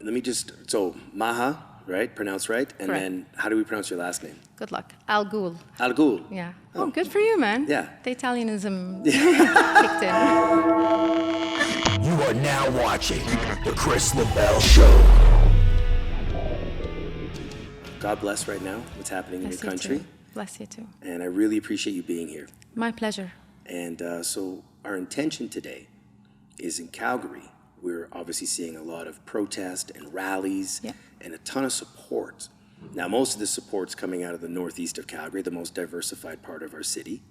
Let me just, so Maha, right? Pronounced right? And Correct. then how do we pronounce your last name? Good luck. Al-Ghoul. Al-Ghoul. Yeah. Oh, good for you, man. Yeah. The Italianism kicked in. You are now watching the Kris LaBelle Show. God bless right now what's happening in your country. Too. Bless you too. And I really appreciate you being here. My pleasure. And so our intention today is in Calgary. We're obviously seeing a lot of protest and rallies and a ton of support. Now, most of the support's coming out of the northeast of Calgary, the most diversified part of our city.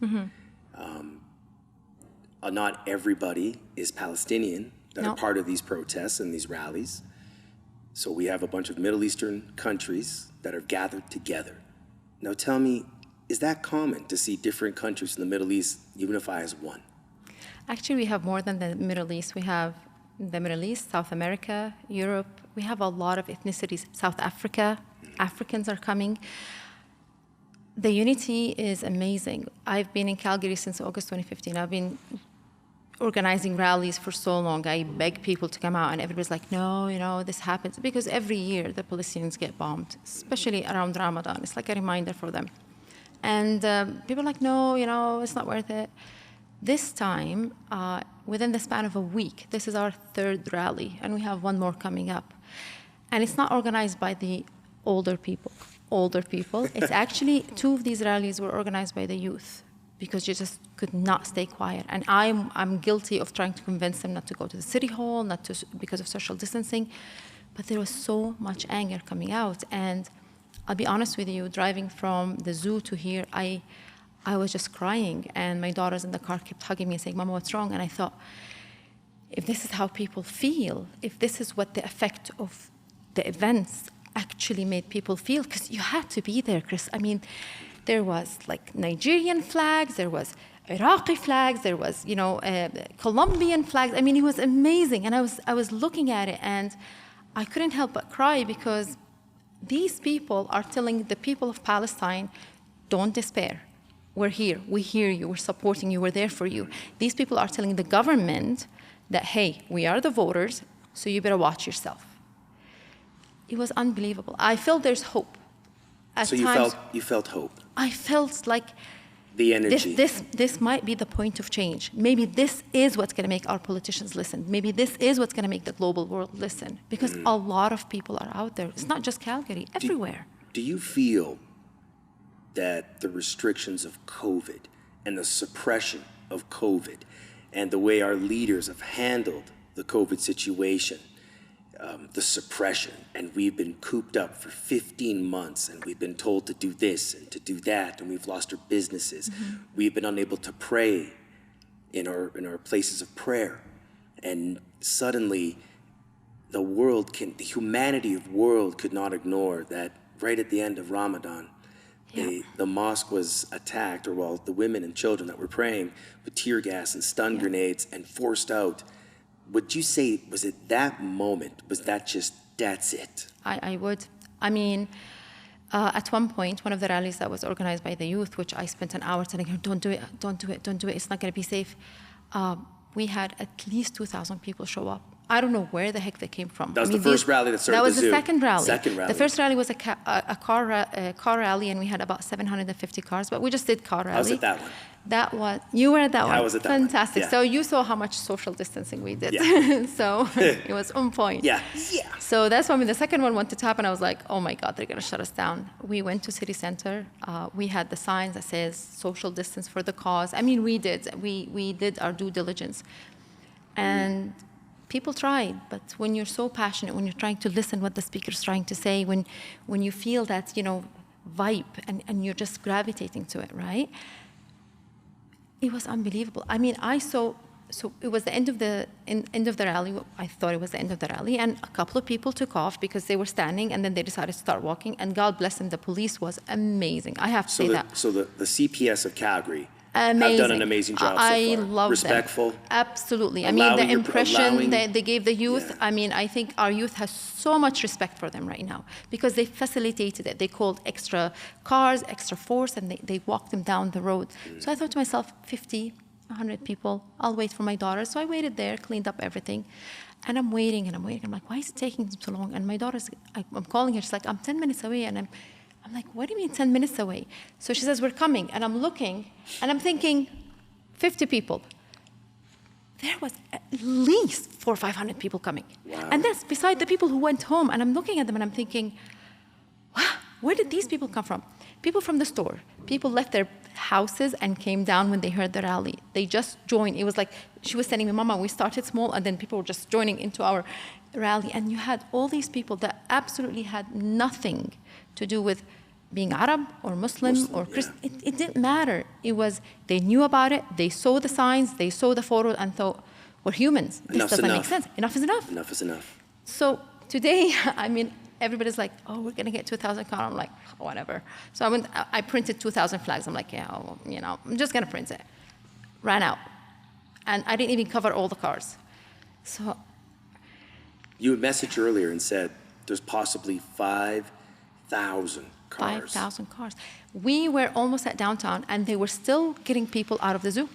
Not everybody is Palestinian that are part of these protests and these rallies. So we have a bunch of Middle Eastern countries that are gathered together. Now tell me, is that common to see different countries in the Middle East unify as one? Actually, we have more than the Middle East. We have the Middle East, South America, Europe. We have a lot of ethnicities. South Africa, Africans are coming. The unity is amazing. I've been in Calgary since August 2015. I've been organizing rallies for so long. I beg people to come out, and everybody's like, no, you know, this happens. Because every year the Palestinians get bombed, especially around Ramadan. It's like a reminder for them. And people are like, no, you know, it's not worth it. This time, within the span of a week, this is our third rally, and we have one more coming up. And it's not organized by the older people. It's actually, two of these rallies were organized by the youth, because you just could not stay quiet. And I'm guilty of trying to convince them not to go to the city hall, because of social distancing. But there was so much anger coming out. And I'll be honest with you, driving from the zoo to here, I was just crying. And my daughters in the car kept hugging me and saying, Mama, what's wrong? And I thought, if this is how people feel, if this is what the effect of the events actually made people feel, because you had to be there, Kris. I mean, there was like Nigerian flags, there was Iraqi flags, there was, you know, Colombian flags. I mean, it was amazing. And I was looking at it, and I couldn't help but cry, because these people are telling the people of Palestine, don't despair. We're here, we hear you, we're supporting you, we're there for you. These people are telling the government that, hey, we are the voters, so you better watch yourself. It was unbelievable. I felt there's hope. At so times, you felt hope. I felt like the energy. This might be the point of change. Maybe this is what's going to make our politicians listen. Maybe this is what's going to make the global world listen. Because a lot of people are out there. It's not just Calgary, everywhere. Do you feel that the restrictions of COVID and the suppression of COVID and the way our leaders have handled the COVID situation, the suppression, and we've been cooped up for 15 months, and we've been told to do this and to do that, and we've lost our businesses. We've been unable to pray in our places of prayer, and suddenly the humanity of world could not ignore that. Right at the end of Ramadan, the mosque was attacked, or well, the women and children that were praying with tear gas and stun grenades and forced out. Would you say, was it that moment? Was that just, that's it? I would. I mean, at one point, one of the rallies that was organized by the youth, which I spent an hour telling her, don't do it, don't do it, don't do it, it's not going to be safe. We had at least 2,000 people show up. I don't know where the heck they came from. That was the first rally that started That was the the zoo. second rally. Second rally. The first rally was a car rally, and we had about 750 cars, but we just did car rally. I was at that one. That was, you were at that one. I was at that Fantastic. one. Yeah. So you saw how much social distancing we did. Yeah. So it was on point. Yeah. So that's when the second one wanted to happen. I was like, oh my God, they're going to shut us down. We went to city center. We had the signs that says social distance for the cause. I mean, we did our due diligence. And people tried, but when you're so passionate, when you're trying to listen what the speaker's trying to say, when you feel that, you know, vibe and you're just gravitating to it, right? It was unbelievable. I mean, so it was the end of the rally. I thought it was the end of the rally, and a couple of people took off because they were standing, and then they decided to start walking, and God bless them, the police was amazing. I have to say that. So the CPS of Calgary amazing. have done an amazing job so far. I love Respectful. them. Absolutely. I mean, the impression that they gave the youth, Yeah. I mean, I think our youth has so much respect for them right now because they facilitated it. They called extra cars, extra force, and they walked them down the road. So I thought to myself, 50, 100 people, I'll wait for my daughter. So I waited there, cleaned up everything. And I'm waiting and I'm waiting. I'm like, why is it taking so long? And my daughter's, I'm calling her. She's like, I'm 10 minutes away. And I'm like, what do you mean 10 minutes away? So she says, we're coming. And I'm looking and I'm thinking, 50 people. There was at least 400 or 500 people coming. Wow. And that's beside the people who went home. And I'm looking at them and I'm thinking, wow, where did these people come from? People from the store. People left their houses and came down when they heard the rally. They just joined. It was like, she was telling me, Mama, we started small and then people were just joining into our rally. And you had all these people that absolutely had nothing to do with being Arab or Muslim or Christian. Yeah. It didn't matter. It was, they knew about it, they saw the signs, they saw the photos and thought, we're humans. This doesn't make sense. Enough is enough. Enough is enough. So today, I mean, everybody's like, oh, we're gonna get 2,000 cars. I'm like, oh, whatever. So I printed 2,000 flags. I'm like, yeah, well, you know, I'm just gonna print it. Ran out. And I didn't even cover all the cars. So. You had messaged earlier and said there's possibly 5,000 cars. 5,000 cars. We were almost at downtown and they were still getting people out of the zoo.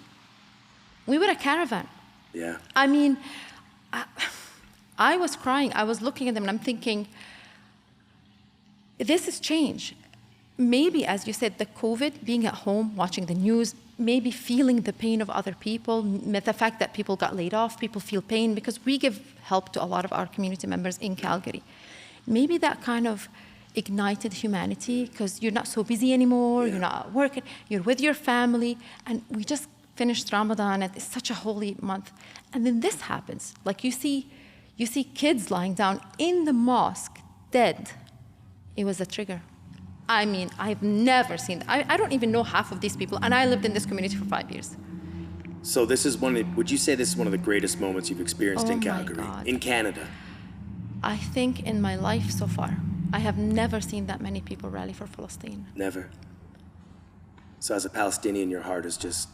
We were a caravan. Yeah. I mean, I was crying. I was looking at them and I'm thinking, this is change. Maybe, as you said, the COVID, being at home, watching the news, maybe feeling the pain of other people, the fact that people got laid off, people feel pain, because we give help to a lot of our community members in Calgary. Maybe that kind of ignited humanity, because you're not so busy anymore, you're not working, you're with your family, and we just finished Ramadan, and it's such a holy month. And then this happens. Like you see kids lying down in the mosque, dead. It was a trigger. I mean, I've never seen that. I don't even know half of these people, and I lived in this community for 5 years. So this is would you say this is one of the greatest moments you've experienced in Calgary, in Canada? I think in my life so far, I have never seen that many people rally for Palestine. Never. So as a Palestinian, your heart is just,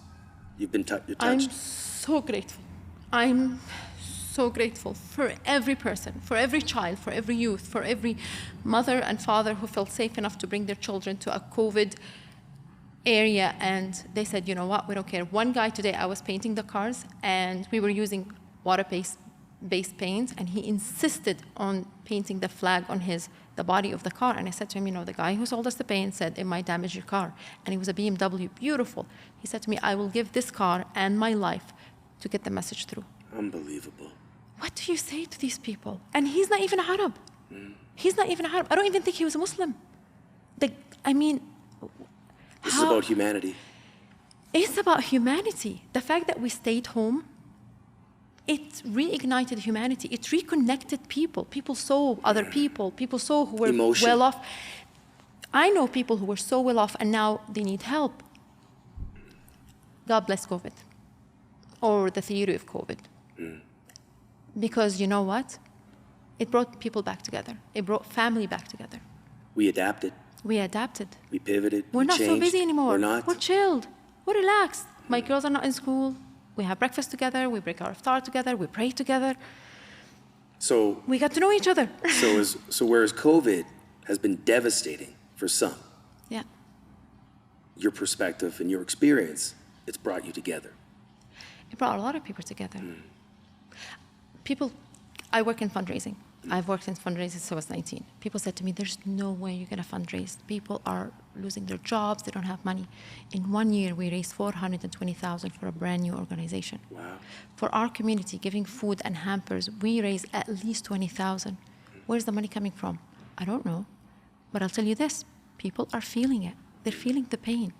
you're touched. I'm so grateful. I'm so grateful for every person, for every child, for every youth, for every mother and father who felt safe enough to bring their children to a COVID area. And they said, you know what, we don't care. One guy today, I was painting the cars and we were using water-based paints, and he insisted on painting the flag on the body of the car. And I said to him, you know, the guy who sold us the paint said it might damage your car. And it was a BMW, beautiful. He said to me, I will give this car and my life to get the message through. Unbelievable. What do you say to these people? And he's not even Arab. He's not even Arab. I don't even think he was a Muslim. This is about humanity. It's about humanity. The fact that we stayed home, it reignited humanity. It reconnected people. People saw other people. People saw who were well off. I know people who were so well off and now they need help. God bless COVID, or the theory of COVID. Because you know what? It brought people back together. It brought family back together. We adapted. We adapted. We pivoted. We're not so busy anymore. We're not. We're chilled. We're relaxed. My girls are not in school. We have breakfast together. We break our iftar together. We pray together. So we got to know each other. So whereas COVID has been devastating for some, yeah, your perspective and your experience, it's brought you together. It brought a lot of people together. I work in fundraising. I've worked in fundraising since I was 19. People said to me, there's no way you're going to fundraise. People are losing their jobs. They don't have money. In 1 year, we raised $420,000 for a brand new organization. Wow. For our community, giving food and hampers, we raised at least $20,000. Where's the money coming from? I don't know. But I'll tell you this, people are feeling it. They're feeling the pain.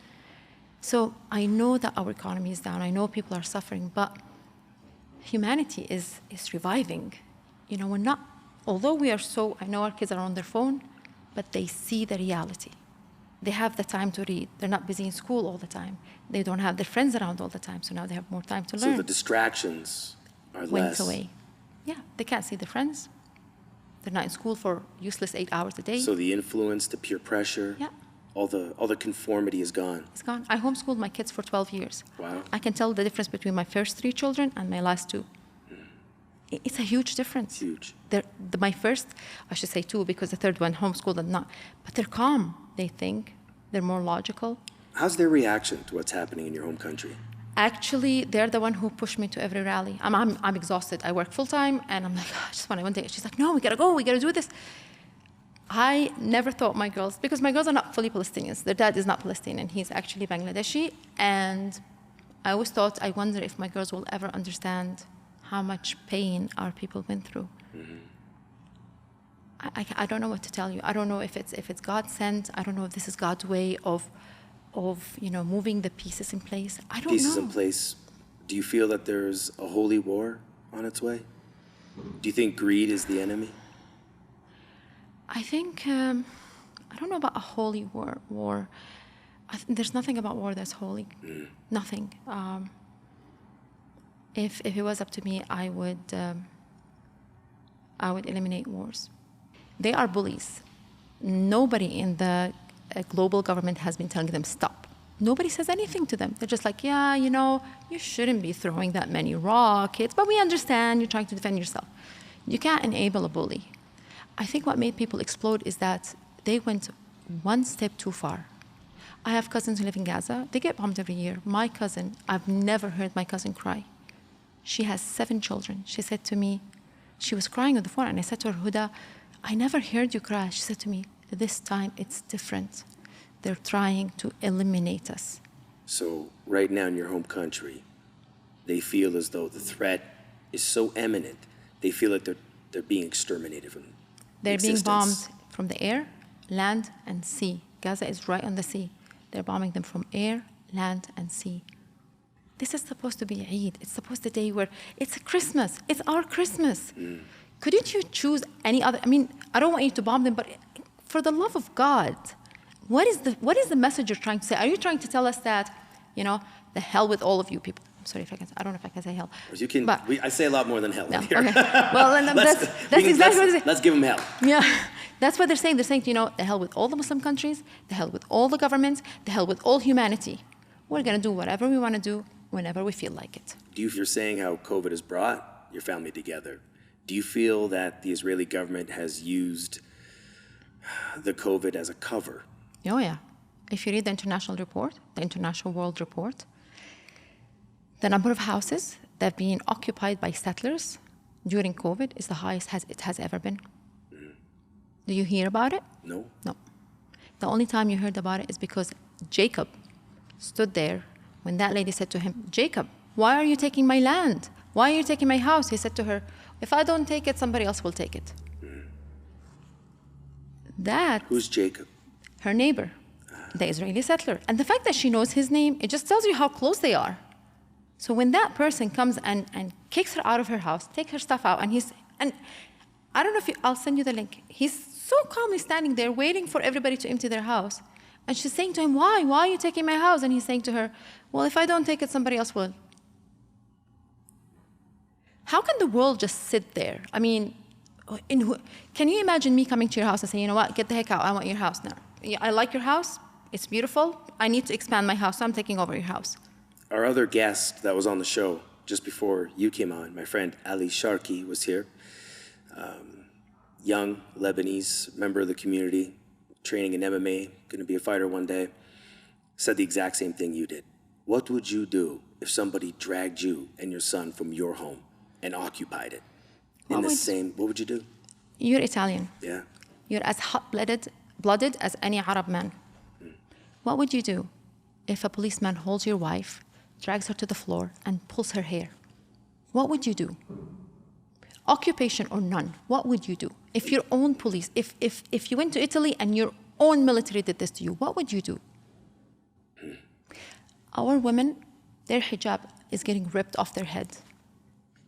So I know that our economy is down. I know people are suffering, but humanity is reviving. You know, we're not, although we are so, I know our kids are on their phone, but they see the reality. They have the time to read. They're not busy in school all the time. They don't have their friends around all the time, so now they have more time to learn. So the distractions are went less. away. Yeah, they can't see their friends. They're not in school for useless 8 hours a day. So the influence, the peer pressure, all the conformity is gone. It's gone. I homeschooled my kids for 12 years. Wow. I can tell the difference between my first 3 children and my last 2. It's a huge difference. Huge. My first, I should say 2, because the third one homeschooled and not. But they're calm. They think. They're more logical. How's their reaction to what's happening in your home country? Actually, they're the one who pushed me to every rally. I'm exhausted. I work full time, and I'm like, I just want to one day. She's like, no, we gotta go. We gotta do this. I never thought my girls, because my girls are not fully Palestinians. Their dad is not Palestinian. He's actually Bangladeshi. And I always thought, I wonder if my girls will ever understand how much pain our people went through. Mm-hmm. I don't know what to tell you. I don't know if it's God sent. I don't know if this is God's way of moving the pieces in place. I don't know. Pieces in place. Do you feel that there's a holy war on its way? Do you think greed is the enemy? I think, I don't know about a holy war. There's nothing about war that's holy. Nothing. If it was up to me, I would eliminate wars. They are bullies. Nobody in the global government has been telling them stop. Nobody says anything to them. They're just like, yeah, you shouldn't be throwing that many rockets, but we understand you're trying to defend yourself. You can't enable a bully. I think what made people explode is that they went one step too far. I have cousins who live in Gaza. They get bombed every year. My cousin, I've never heard my cousin cry. She has 7 children. She said to me, she was crying on the phone, and I said to her, Huda, I never heard you cry. She said to me, this time it's different. They're trying to eliminate us. So right now in your home country, they feel as though the threat is so imminent, they feel like they're being exterminated from They're existence. being bombed from the air, land, and sea. Gaza is right on the sea. They're bombing them from air, land, and sea. This is supposed to be Eid. It's supposed to be a day where it's Christmas. It's our Christmas. Couldn't you choose any other? I mean, I don't want you to bomb them, but for the love of God, what is the message you're trying to say? Are you trying to tell us that, the hell with all of you people? I'm sorry if I don't know if I can say hell. You can. But, I say a lot more than hell in here. Okay. Well, that's exactly what they're saying. Let's give them hell. Yeah, that's what they're saying. They're saying, the hell with all the Muslim countries, the hell with all the governments, the hell with all humanity. We're going to do whatever we want to do whenever we feel like it. You're saying how COVID has brought your family together. Do you feel that the Israeli government has used the COVID as a cover? Oh, yeah. If you read the international report, the International World Report, the number of houses that have been occupied by settlers during COVID is the highest it has ever been. Do you hear about it? No. No. The only time you heard about it is because Jacob stood there when that lady said to him, Jacob, why are you taking my land? Why are you taking my house? He said to her, if I don't take it, somebody else will take it. Who's Jacob? Her neighbor, the Israeli settler. And the fact that she knows his name, it just tells you how close they are. So when that person comes and kicks her out of her house, takes her stuff out, and I don't know if I'll send you the link. He's so calmly standing there waiting for everybody to empty their house. And she's saying to him, why? Why are you taking my house? And he's saying to her, well, if I don't take it, somebody else will. How can the world just sit there? I mean, can you imagine me coming to your house and saying, you know what, get the heck out, I want your house now. I like your house, it's beautiful, I need to expand my house, so I'm taking over your house. Our other guest that was on the show just before you came on, my friend Ali Sharki, was here. Young Lebanese member of the community, training in MMA, going to be a fighter one day, said the exact same thing you did. What would you do if somebody dragged you and your son from your home and occupied it? What would you do? You're Italian. Yeah. You're as hot-blooded as any Arab man. What would you do if a policeman holds your wife, drags her to the floor, and pulls her hair? What would you do? Occupation or none, what would you do? If your own police, if you went to Italy and your own military did this to you, what would you do? Our women, their hijab is getting ripped off their head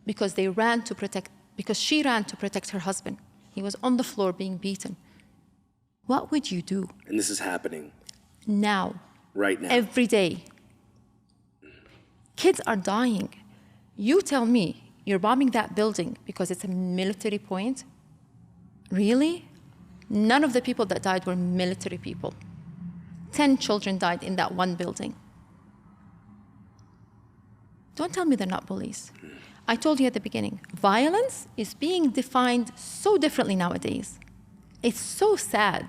because she ran to protect her husband. He was on the floor being beaten. What would you do? And this is happening. Now. Right now. Every day. Kids are dying. You tell me you're bombing that building because it's a military point? Really? None of the people that died were military people. 10 children died in that one building. Don't tell me they're not bullies. I told you at the beginning, violence is being defined so differently nowadays. It's so sad.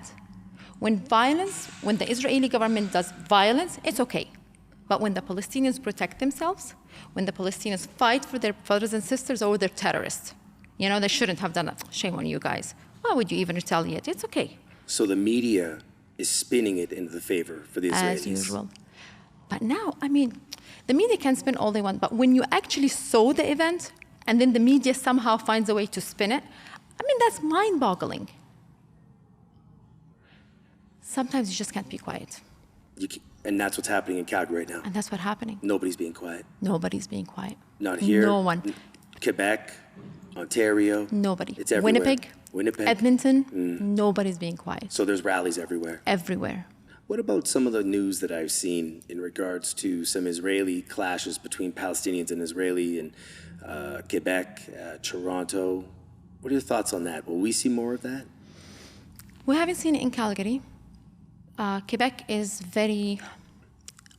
When the Israeli government does violence, it's okay. But when the Palestinians protect themselves, when the Palestinians fight for their brothers and sisters, oh, they're terrorists. You know, they shouldn't have done that. Shame on you guys. Why would you even retaliate? It's okay. So the media is spinning it into the favor for the Israelis. As usual. But now, I mean, the media can spin all they want, but when you actually saw the event, and then the media somehow finds a way to spin it, I mean, that's mind-boggling. Sometimes you just can't be quiet. And that's what's happening in Calgary right now. And that's what's happening. Nobody's being quiet. Nobody's being quiet. Not here. No one. Quebec, Ontario. Nobody. It's everywhere. Winnipeg. Edmonton. Nobody's being quiet. So there's rallies everywhere. Everywhere. What about some of the news that I've seen in regards to some Israeli clashes between Palestinians and Israeli in Quebec, Toronto? What are your thoughts on that? Will we see more of that? We haven't seen it in Calgary. Quebec is very...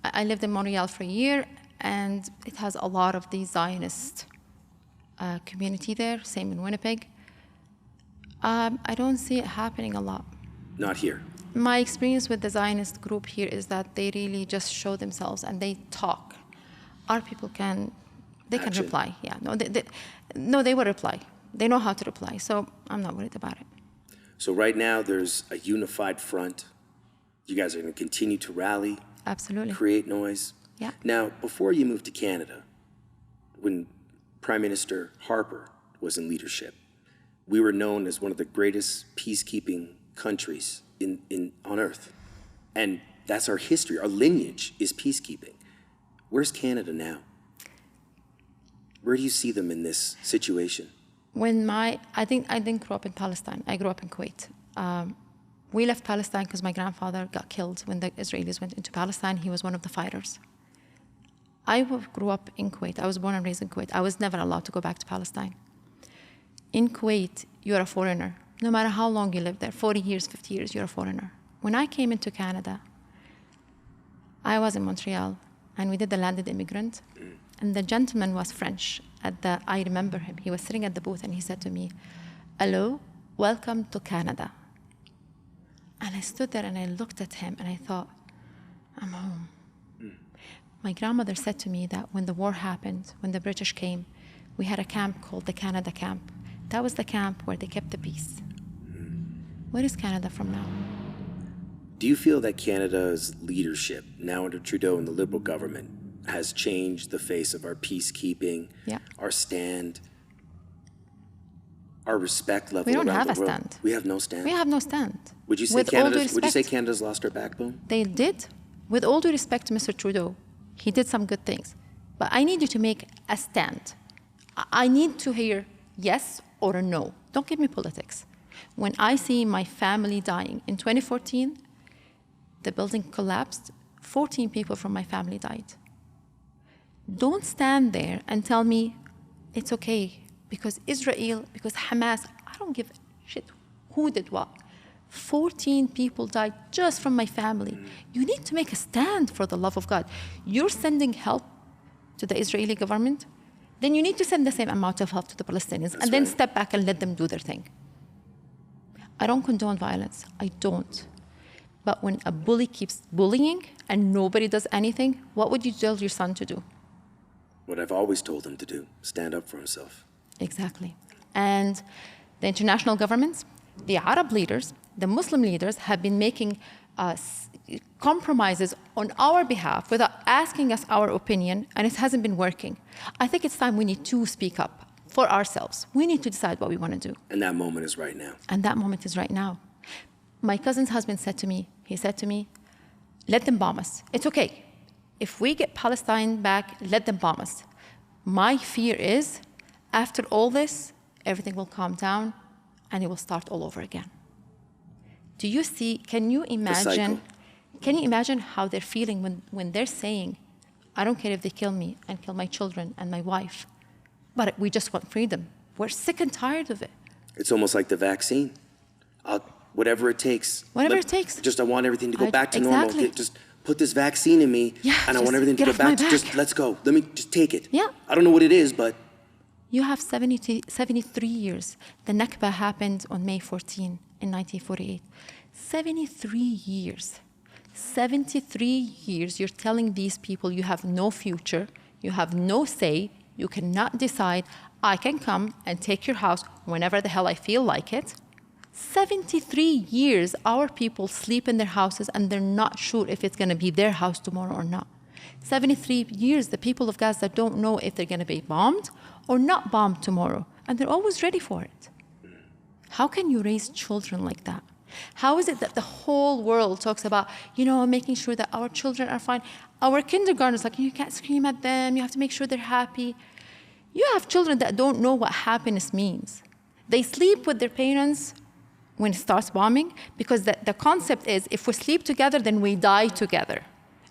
I lived in Montreal for a year, and it has a lot of the Zionist community there, same in Winnipeg. I don't see it happening a lot. Not here. My experience with the Zionist group here is that they really just show themselves and they talk. Our people can reply. Yeah, they will reply. They know how to reply, so I'm not worried about it. So right now there's a unified front. You guys are going to continue to rally. Absolutely. Create noise. Yeah. Now, before you moved to Canada, when Prime Minister Harper was in leadership, we were known as one of the greatest peacekeeping countries on earth. And that's our history. Our lineage is peacekeeping. Where's Canada now? Where do you see them in this situation? I didn't grow up in Palestine. I grew up in Kuwait. We left Palestine because my grandfather got killed when the Israelis went into Palestine. He was one of the fighters. I grew up in Kuwait. I was born and raised in Kuwait. I was never allowed to go back to Palestine. In Kuwait, you're a foreigner. No matter how long you live there, 40 years, 50 years, you're a foreigner. When I came into Canada, I was in Montreal, and we did the landed immigrant. And the gentleman was French. I remember him. He was sitting at the booth, and he said to me, "Hello, welcome to Canada." And I stood there, and I looked at him, and I thought, I'm home. My grandmother said to me that when the war happened, when the British came, we had a camp called the Canada Camp. That was the camp where they kept the peace. Where is Canada from now? Do you feel that Canada's leadership, now under Trudeau and the Liberal government, has changed the face of our peacekeeping, our stand, our respect level around the world? We don't have a stand. We have no stand? We have no stand. Would you say Canada's lost our backbone? They did. With all due respect to Mr. Trudeau, he did some good things. But I need you to make a stand. I need to hear yes or a no. Don't give me politics. When I see my family dying, in 2014, the building collapsed, 14 people from my family died. Don't stand there and tell me it's okay because Israel, because Hamas, I don't give a shit who did what. 14 people died just from my family. You need to make a stand for the love of God. You're sending help to the Israeli government, then you need to send the same amount of help to the Palestinians and then step back and let them do their thing. I don't condone violence. I don't. But when a bully keeps bullying and nobody does anything, what would you tell your son to do? What I've always told him to do, stand up for himself. Exactly. And the international governments, the Arab leaders, the Muslim leaders have been making compromises on our behalf without asking us our opinion, and it hasn't been working. I think it's time we need to speak up for ourselves. We need to decide what we want to do. And that moment is right now. And that moment is right now. My cousin's husband said to me, let them bomb us. It's okay. If we get Palestine back, let them bomb us. My fear is, after all this, everything will calm down and it will start all over again. Do you see, can you imagine how they're feeling when they're saying, I don't care if they kill me and kill my children and my wife, but we just want freedom. We're sick and tired of it. It's almost like the vaccine. Whatever it takes. Whatever it takes. I want everything to go back to normal. Just put this vaccine in me, and I want everything to go back to just, let's go. Let me just take it. Yeah. I don't know what it is, but... You have 73 years. The Nakba happened on May 14 in 1948. 73 years. 73 years, you're telling these people you have no future, you have no say, you cannot decide. I can come and take your house whenever the hell I feel like it. 73 years, our people sleep in their houses and they're not sure if it's going to be their house tomorrow or not. 73 years, the people of Gaza don't know if they're going to be bombed or not bombed tomorrow, and they're always ready for it. How can you raise children like that? How is it that the whole world talks about, making sure that our children are fine? Our kindergartners, like, you can't scream at them, you have to make sure they're happy. You have children that don't know what happiness means. They sleep with their parents when it starts bombing, because the concept is, if we sleep together, then we die together.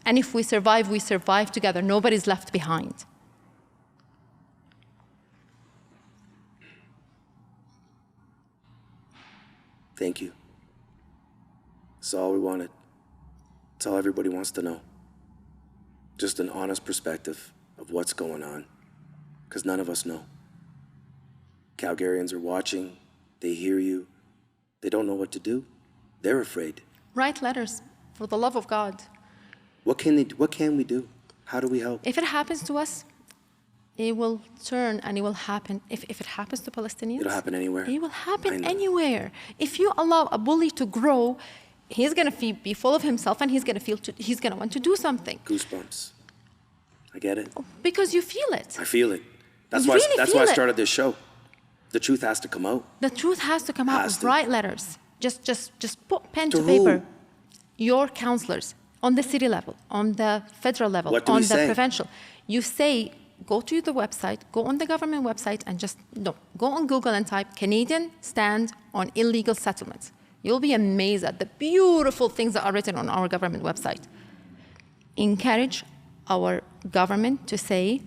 And if we survive together. Nobody's left behind. Thank you. That's all we wanted. That's all everybody wants to know. Just an honest perspective of what's going on, because none of us know. Calgarians are watching, they hear you, they don't know what to do. They're afraid. Write letters, for the love of God. What can we do? How do we help? If it happens to us, it will turn and it will happen. If it happens to Palestinians, it'll happen anywhere. It will happen anywhere. If you allow a bully to grow, he's going to be full of himself and he's going to want to do something. Goosebumps. I get it. Because you feel it. I feel it. That's why I started this show. The truth has to come out. The truth has to come out. Write letters. Just put pen to paper. Your counselors on the city level, on the federal level, on the provincial. You say, go to the website, go on the government website, and go on Google and type Canadian stand on illegal settlements. You'll be amazed at the beautiful things that are written on our government website. Encourage our government to say,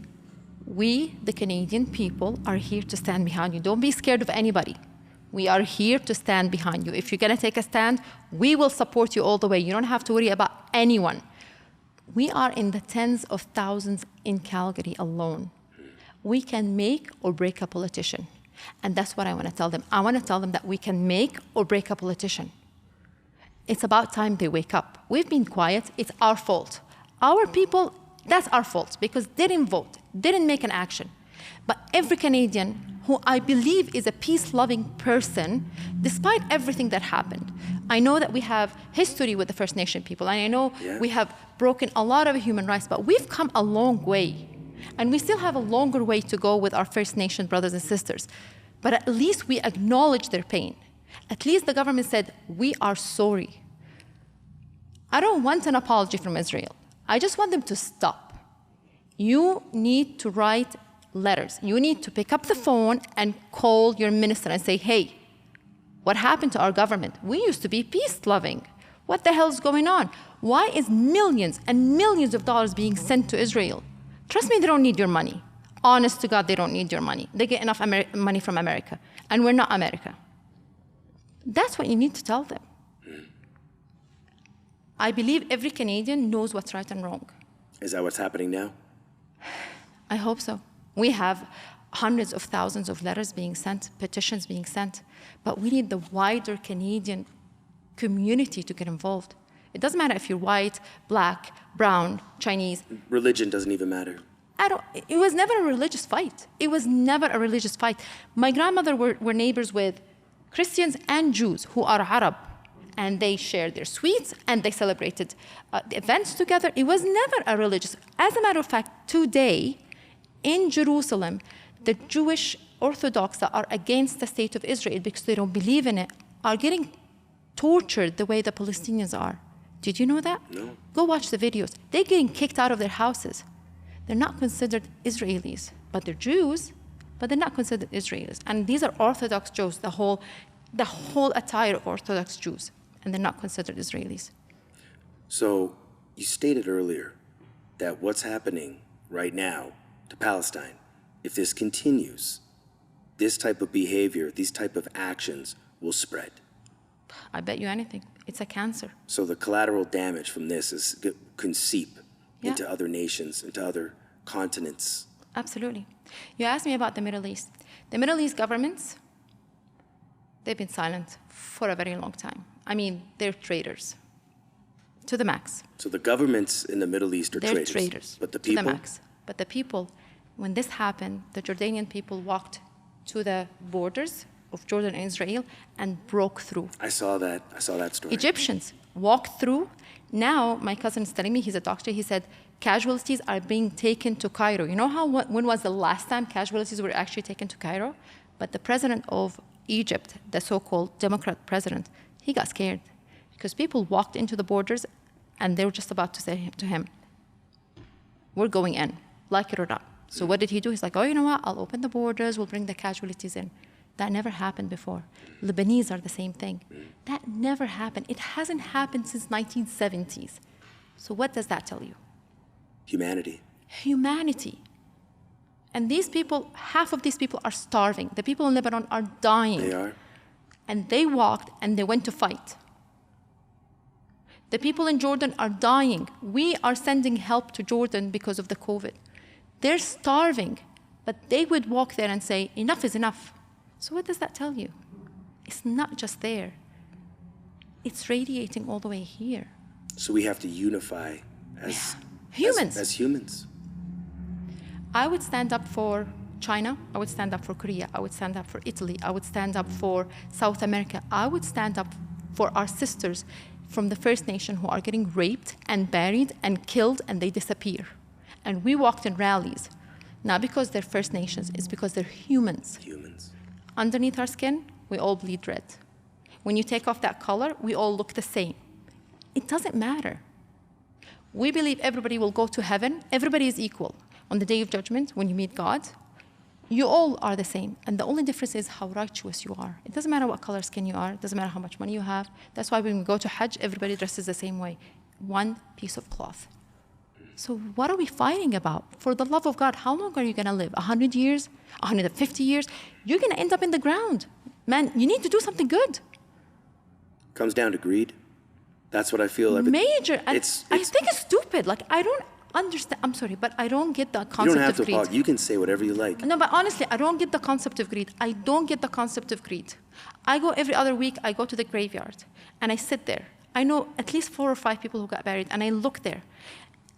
we, the Canadian people, are here to stand behind you. Don't be scared of anybody. We are here to stand behind you. If you're going to take a stand, we will support you all the way. You don't have to worry about anyone. We are in the tens of thousands in Calgary alone. We can make or break a politician. And that's what I want to tell them. I want to tell them that we can make or break a politician. It's about time they wake up. We've been quiet. It's our fault. Our people, that's our fault, because they didn't vote, didn't make an action. But every Canadian who I believe is a peace-loving person, despite everything that happened, I know that we have history with the First Nation people, and I know we have broken a lot of human rights, but we've come a long way. And we still have a longer way to go with our First Nation brothers and sisters. But at least we acknowledge their pain. At least the government said, we are sorry. I don't want an apology from Israel. I just want them to stop. You need to write letters. You need to pick up the phone and call your minister and say, hey, what happened to our government? We used to be peace-loving. What the hell is going on? Why is millions and millions of dollars being sent to Israel? Trust me, they don't need your money. Honest to God, they don't need your money. They get enough money from America, and we're not America. That's what you need to tell them. I believe every Canadian knows what's right and wrong. Is that what's happening now? I hope so. We have hundreds of thousands of letters being sent, petitions being sent, but we need the wider Canadian community to get involved. It doesn't matter if you're white, black, brown, Chinese. Religion doesn't even matter. It was never a religious fight. It was never a religious fight. My grandmother were neighbors with Christians and Jews who are Arab, and they shared their sweets and they celebrated the events together. It was never a religious. As a matter of fact, today in Jerusalem, the Jewish Orthodox that are against the state of Israel because they don't believe in it are getting tortured the way the Palestinians are. Did you know that? No. Go watch the videos. They're getting kicked out of their houses. They're not considered Israelis, but they're Jews, but they're not considered Israelis. And these are Orthodox Jews, the whole attire of Orthodox Jews, and they're not considered Israelis. So you stated earlier that what's happening right now to Palestine, if this continues, this type of behavior, these type of actions will spread. I bet you anything. It's a cancer. So the collateral damage from this can seep into other nations, into other continents. Absolutely. You asked me about the Middle East. The Middle East governments, they've been silent for a very long time. I mean, they're traitors to the max. So the governments in the Middle East are They're traitors. But the to the people? max. But the people, when this happened, the Jordanian people walked to the borders of Jordan and Israel and broke through. I saw that story. Egyptians walked through. Now, my cousin is telling me, he's a doctor, he said, casualties are being taken to Cairo. You know when was the last time casualties were actually taken to Cairo? But the president of Egypt, the so-called Democrat president, he got scared because people walked into the borders and they were just about to say to him, we're going in, like it or not. So what did he do? He's like, oh, you know what? I'll open the borders. We'll bring the casualties in. That never happened before. Lebanese are the same thing. That never happened. It hasn't happened since 1970s. So what does that tell you? Humanity. Humanity. And these people, half of these people are starving. The people in Lebanon are dying. They are. And they walked and they went to fight. The people in Jordan are dying. We are sending help to Jordan because of the COVID. They're starving, but they would walk there and say, enough is enough. So what does that tell you? It's not just there. It's radiating all the way here. So we have to unify as humans. As humans. I would stand up for China. I would stand up for Korea. I would stand up for Italy. I would stand up for South America. I would stand up for our sisters from the First Nation who are getting raped and buried and killed and they disappear. And we walked in rallies, not because they're First Nations, it's because they're humans. Humans. Underneath our skin, we all bleed red. When you take off that color, we all look the same. It doesn't matter. We believe everybody will go to heaven. Everybody is equal. On the day of judgment, when you meet God, you all are the same. And the only difference is how righteous you are. It doesn't matter what color skin you are. It doesn't matter how much money you have. That's why when we go to Hajj, everybody dresses the same way. One piece of cloth. So what are we fighting about? For the love of God, how long are you going to live? 100 years? 150 years? You're going to end up in the ground. Man, you need to do something good. Comes down to greed. That's what I feel. Major. I think it's stupid. Like, I don't understand. I'm sorry, but I don't get the concept of greed. You don't have to apologize. You can say whatever you like. No, but honestly, I don't get the concept of greed. I don't get the concept of greed. I go every other week, I go to the graveyard, and I sit there. I know at least 4 or 5 people who got buried, and I look there.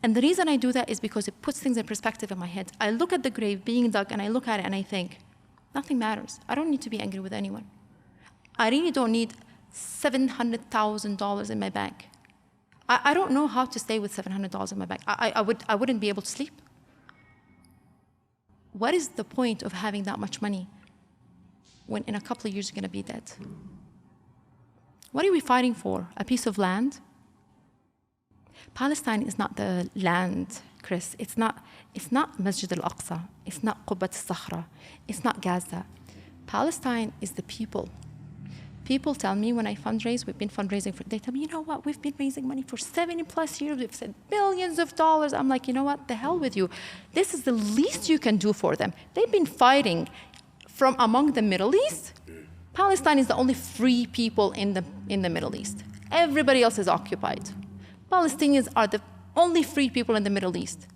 And the reason I do that is because it puts things in perspective in my head. I look at the grave being dug, and I look at it, and I think, nothing matters. I don't need to be angry with anyone. I really don't need $700,000 in my bank. I don't know how to stay with $700 in my bank. I wouldn't be able to sleep. What is the point of having that much money when in a couple of years you're going to be dead? What are we fighting for? A piece of land? Palestine is not the land, Kris. It's not Masjid al-Aqsa. It's not Qubbat al-Sakhra. It's not Gaza. Palestine is the people. People tell me when I fundraise, we've been fundraising they tell me, you know what, we've been raising money for 70+ years, we've said billions of dollars. I'm like, you know what, the hell with you. This is the least you can do for them. They've been fighting from among the Middle East. Palestine is the only free people in the Middle East. Everybody else is occupied. Palestinians are the only free people in the Middle East.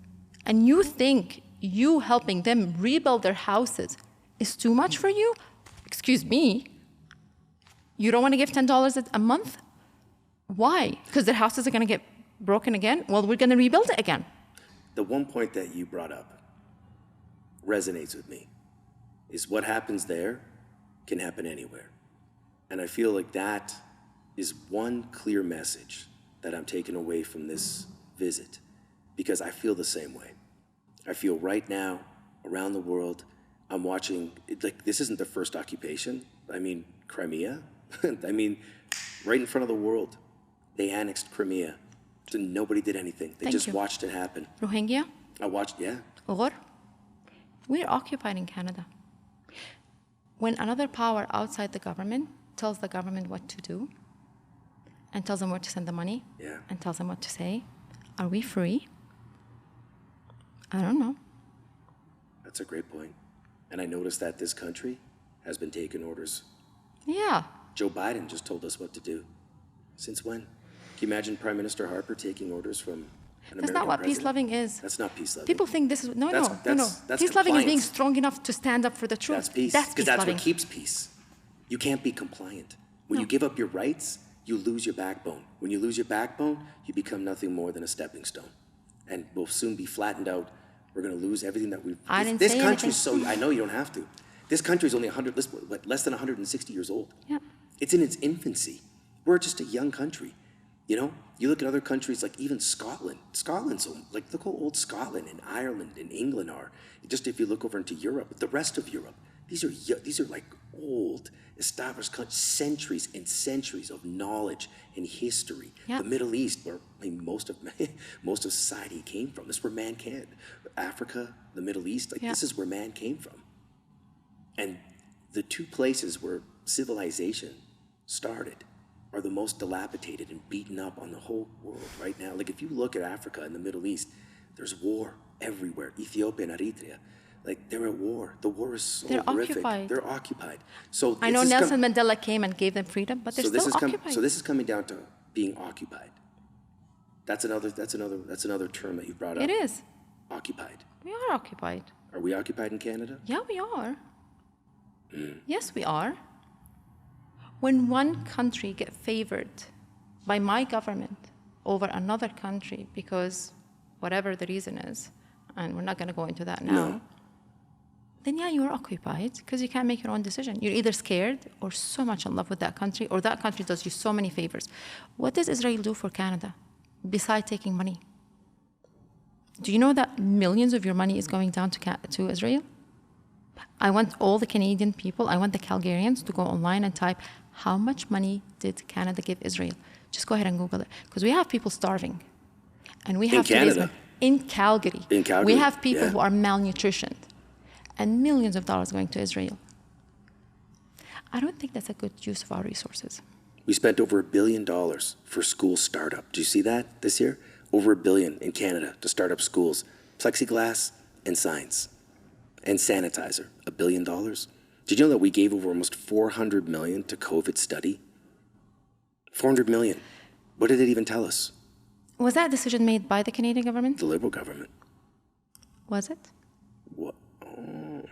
And you think you helping them rebuild their houses is too much for you? Excuse me. You don't want to give $10 a month? Why? Because their houses are going to get broken again? Well, we're going to rebuild it again. The one point that you brought up resonates with me, is what happens there can happen anywhere. And I feel like that is one clear message that I'm taking away from this visit, because I feel the same way. I feel right now, around the world, I'm watching, like, this isn't the first occupation. I mean, Crimea. I mean, right in front of the world, they annexed Crimea. So nobody did anything. They just watched it happen. Rohingya? I watched, yeah. Ghor? We're occupying Canada. When another power outside the government tells the government what to do, and tells them where to send the money, and tells them what to say, are we free? I don't know. That's a great point. And I noticed that this country has been taking orders. Yeah. Joe Biden just told us what to do. Since when? Can you imagine Prime Minister Harper taking orders from an American president? That's not what peace-loving is. That's not peace-loving. People think this is... No. That's Peace-loving is being strong enough to stand up for the truth. That's peace. Because that's what keeps peace. You can't be compliant. When you give up your rights, you lose your backbone. When you lose your backbone, you become nothing more than a stepping stone. And we'll soon be flattened out. We're going to lose everything that we've... This country's so... I know you don't have to. This country's only less than 160 years old. Yeah. It's in its infancy. We're just a young country. You know, you look at other countries like even Scotland. Scotland's like, look how old Scotland and Ireland and England are. Just if you look over into Europe, the rest of Europe, these are like old, established countries, centuries and centuries of knowledge and history. Yeah. The Middle East, where most of society came from. This is where man came. Africa, the Middle East, this is where man came from. And the two places where civilization started are the most dilapidated and beaten up on the whole world right now. Like if you look at Africa and the Middle East, there's war everywhere. Ethiopia and Eritrea, like they're at war. The war is so horrific. They're occupied. So I know Nelson Mandela came and gave them freedom, but they're still occupied. So this is coming down to being occupied. That's another term that you brought up. It is. Occupied. We are occupied. Are we occupied in Canada? Yeah, we are. Yes, we are. When one country gets favored by my government over another country because whatever the reason is, and we're not going to go into that now, then yeah, you're occupied because you can't make your own decision. You're either scared or so much in love with that country, or that country does you so many favors. What does Israel do for Canada besides taking money? Do you know that millions of your money is going down to Israel? I want all the Canadian people, I want the Calgarians to go online and type, how much money did Canada give Israel? Just go ahead and Google it. Because we have people starving. And we have in Calgary. In Calgary. We have people who are malnutritioned. And millions of dollars going to Israel. I don't think that's a good use of our resources. We spent over $1 billion for school startup. Do you see that this year? Over $1 billion in Canada to start up schools. Plexiglass and signs. And sanitizer, $1 billion. Did you know that we gave over almost $400 million to COVID study? $400 million. What did it even tell us? Was that decision made by the Canadian government? The Liberal government. Was it? What? Oh.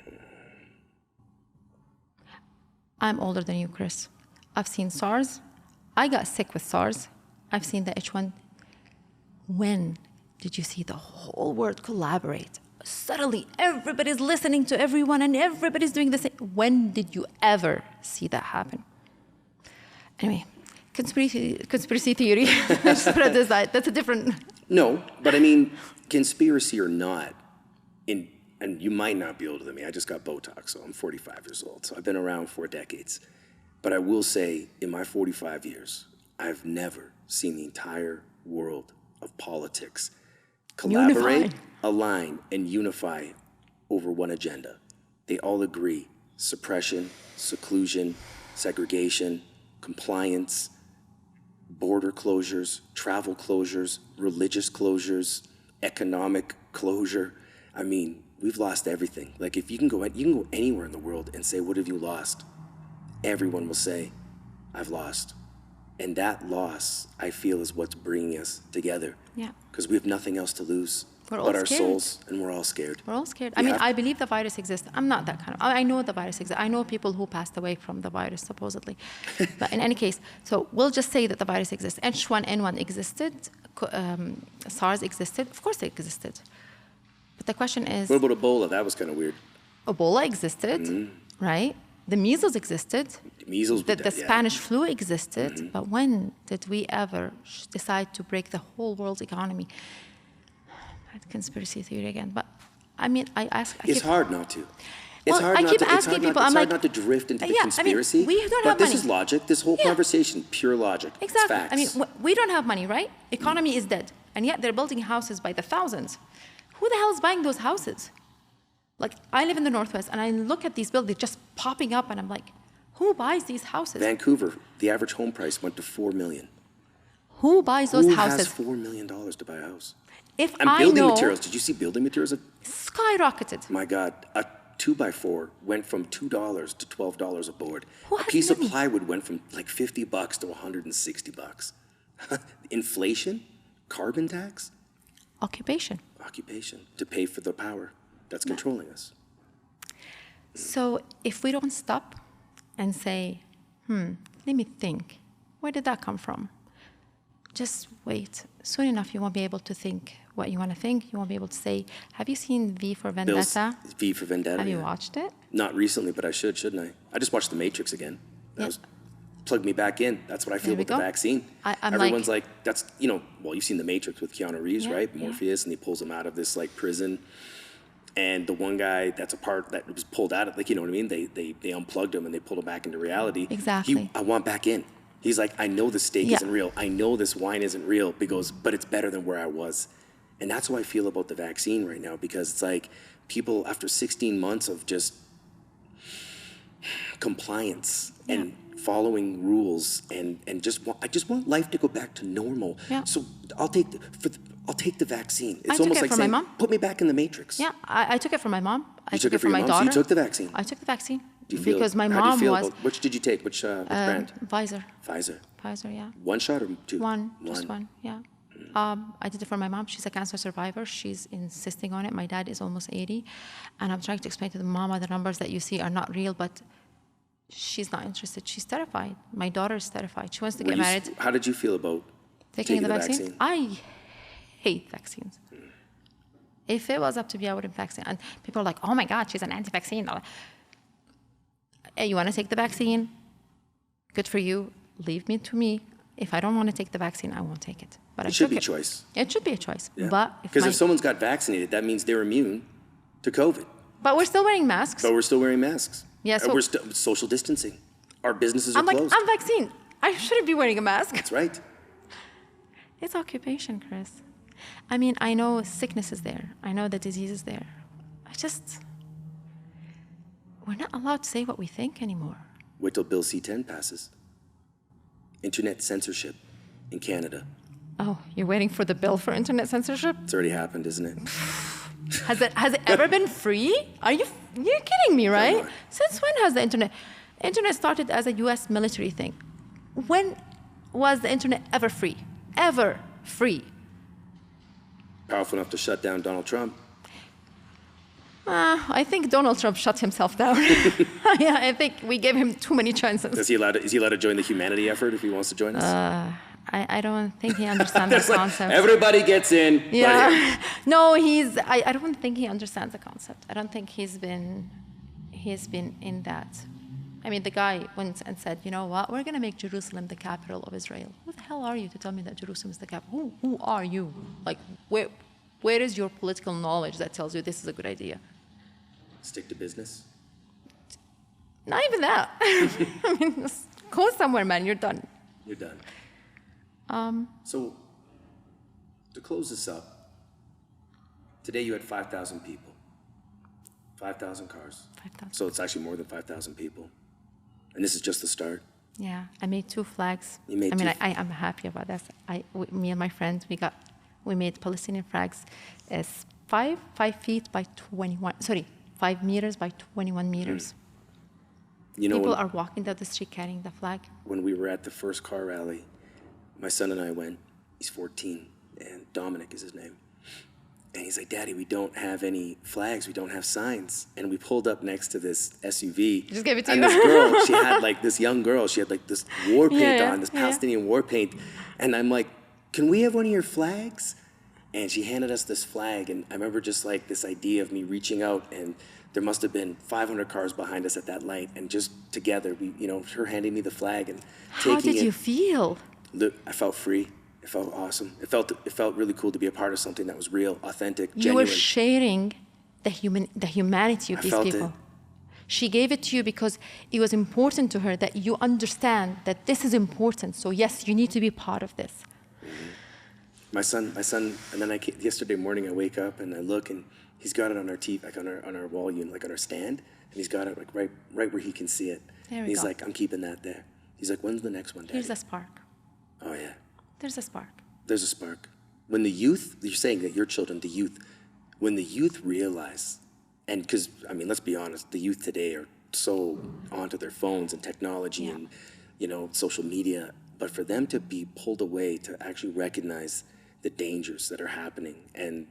I'm older than you, Kris. I've seen SARS. I got sick with SARS. I've seen the H1. When did you see the whole world collaborate? Suddenly, everybody's listening to everyone and everybody's doing the same. When did you ever see that happen? Anyway, conspiracy theory. Spread aside. That's a different... No, but I mean, conspiracy or not, and you might not be older than me. I just got Botox, so I'm 45 years old. So I've been around 4 decades. But I will say, in my 45 years, I've never seen the entire world of politics collaborate, align, and unify over one agenda. They all agree: suppression, seclusion, segregation, compliance, border closures, travel closures, religious closures, economic closure. I mean, we've lost everything. Like if you can go anywhere in the world and say, what have you lost? Everyone will say, I've lost. And that loss, I feel, is what's bringing us together. Yeah. Because we have nothing else to lose but our souls, and we're all scared. We're all scared. I believe the virus exists. I'm not that kind of... I know the virus exists. I know people who passed away from the virus, supposedly. But in any case, so we'll just say that the virus exists. H1N1 existed. SARS existed. Of course it existed. But the question is... What about Ebola? That was kind of weird. Ebola existed, right? The measles existed. The Spanish flu existed. But when did we ever decide to break the whole world's economy? Conspiracy theory again. But I mean, it's hard not to. It's hard not to drift into the conspiracy. I mean, we don't have money. This is logic. This whole conversation, pure logic. Exactly. It's facts. I mean, we don't have money, right? Economy is dead. And yet they're building houses by the thousands. Who the hell is buying those houses? Like, I live in the Northwest, and I look at these buildings just popping up, and I'm like, who buys these houses? Vancouver, the average home price went to $4 million. Who buys those houses? Who has $4 million to buy a house? Building materials. Did you see building materials? Skyrocketed. My God, a 2x4 went from $2 to $12 a board. A piece of plywood went from like $50 to $160. Inflation, carbon tax, occupation to pay for the power that's controlling us. So if we don't stop and say, let me think, Where did that come from? Just wait. Soon enough, you won't be able to think what you want to think. You won't be able to say, have you seen V for Vendetta? V for Vendetta. Have you watched it? Not recently, but I shouldn't I? I just watched The Matrix again. That was plugged me back in. That's what I feel about the vaccine. Everyone's like, that's, well, you've seen The Matrix with Keanu Reeves, right? Morpheus, and he pulls him out of this like prison. And the one guy that's a part that was pulled out of, like, you know what I mean? They unplugged him and they pulled him back into reality. Exactly. I want back in. He's like, I know the steak isn't real. I know this wine isn't real. Because, but it's better than where I was. And that's how I feel about the vaccine right now, because it's like people, after 16 months of just compliance and following rules and I just want life to go back to normal. Yeah. So I'll take the vaccine. It's I took almost it like from saying, my mom. put me back in the Matrix. Yeah, I took it from my mom. I You took it from my your mom? daughter. So you took the vaccine. I took the vaccine Do you feel, because my how do you mom feel was about, which did you take? Which brand? Pfizer. Pfizer. Yeah. One shot or two? Just one. Yeah. I did it for my mom. She's a cancer survivor. She's insisting on it. My dad is almost 80, and I'm trying to explain to the mama the numbers that you see are not real, but she's not interested. She's terrified. My daughter is terrified. She wants to get married. How did you feel about taking the vaccine? I hate vaccines. If it was up to me, I wouldn't vaccine. And people are like, oh my God, she's an anti-vaccine. Hey, you want to take the vaccine? Good for you. Leave me to me. If I don't want to take the vaccine, I won't take it. But it should be a choice. It should be a choice. Yeah. But because if someone's got vaccinated, that means they're immune to COVID. But we're still wearing masks. But we're still wearing masks. Yeah, so we're still social distancing. Our businesses are closed. I'm vaccinated. I shouldn't be wearing a mask. That's right. It's occupation, Kris. I mean, I know sickness is there. I know the disease is there. We're not allowed to say what we think anymore. Wait till Bill C-10 passes. Internet censorship in Canada. Oh, you're waiting for the bill for internet censorship? It's already happened, isn't it? Has it ever been free? You're kidding me, right? Since when has the internet? Internet started as a U.S. military thing. When was the internet ever free? Ever free? Powerful enough to shut down Donald Trump. I think Donald Trump shut himself down. Yeah, I think we gave him too many chances. Is he allowed to join the humanity effort if he wants to join us? I don't think he understands the concept. Everybody gets in. Yeah. No, I don't think he understands the concept. I don't think he's been in that. I mean, the guy went and said, you know what, we're going to make Jerusalem the capital of Israel. Who the hell are you to tell me that Jerusalem is the capital? Who are you? Like, where is your political knowledge that tells you this is a good idea? Stick to business? Not even that. I mean, just go somewhere, man. You're done. You're done. So, to close this up, today you had 5,000 people. 5,000 cars. 5,000. So it's actually more than 5,000 people. And this is just the start. Yeah, I made 2 flags. You made I'm happy about that. Me and my friends, we made Palestinian flags. It's 5 feet by 21. Sorry, 5 meters by 21 meters. You know, people are walking down the street carrying the flag. When we were at the first car rally, my son and I went. He's 14, and Dominic is his name. And he's like, Daddy, we don't have any flags. We don't have signs. And we pulled up next to this SUV. Just gave it to and you. this girl, she had like this young girl. She had like this war paint on, this Palestinian war paint. And I'm like, can we have one of your flags? And she handed us this flag. And I remember just like this idea of me reaching out, and there must have been 500 cars behind us at that light. And just together, her handing me the flag and taking it. How did you feel? I felt free. It felt awesome. It felt really cool to be a part of something that was real, authentic, genuine. You were sharing the humanity of these people. It. She gave it to you because it was important to her that you understand that this is important. So yes, you need to be part of this. Mm-hmm. My son, and then yesterday morning I wake up and I look, and he's got it on our TV, like on our wall unit, like on our stand, and he's got it like right where he can see it. And he's like, I'm keeping that there. He's like, when's the next one, Daddy? Here's a spark. Oh yeah. There's a spark. There's a spark. When the youth, you're saying that your children, the youth, when the youth realize, and because, I mean, let's be honest, the youth today are so onto their phones and technology and, social media, but for them to be pulled away to actually recognize the dangers that are happening and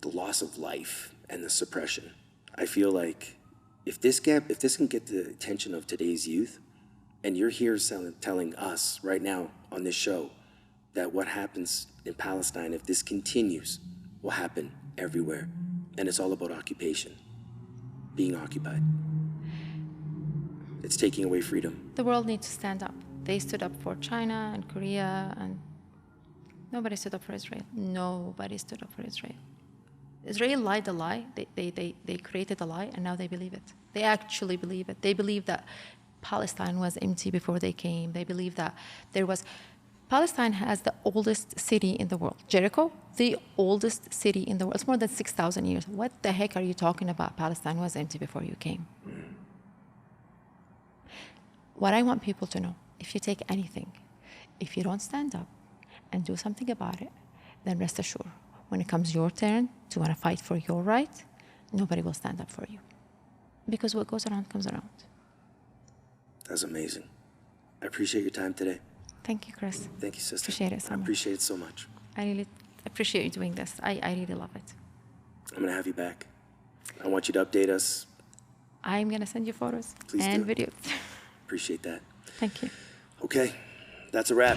the loss of life and the suppression, I feel like if this can get the attention of today's youth, And you're here telling us right now on this show that what happens in Palestine, if this continues, will happen everywhere. And it's all about occupation, being occupied. It's taking away freedom. The world needs to stand up. They stood up for China and Korea, and nobody stood up for Israel. Nobody stood up for Israel. Israel lied the lie. They created a lie, and now they believe it. They actually believe it. They believe that Palestine was empty before they came. They believe that there was... Palestine has the oldest city in the world. Jericho, the oldest city in the world. It's more than 6,000 years. What the heck are you talking about? Palestine was empty before you came. What I want people to know, if you take anything, if you don't stand up and do something about it, then rest assured, when it comes your turn to want to fight for your right, nobody will stand up for you. Because what goes around comes around. That's amazing. I appreciate your time today. Thank you, Kris. Thank you, sister. Appreciate it so much. I appreciate it so much. I really appreciate you doing this. I really love it. I'm going to have you back. I want you to update us. I'm going to send you photos Please and do. videos. Appreciate that. Thank you. Okay, that's a wrap.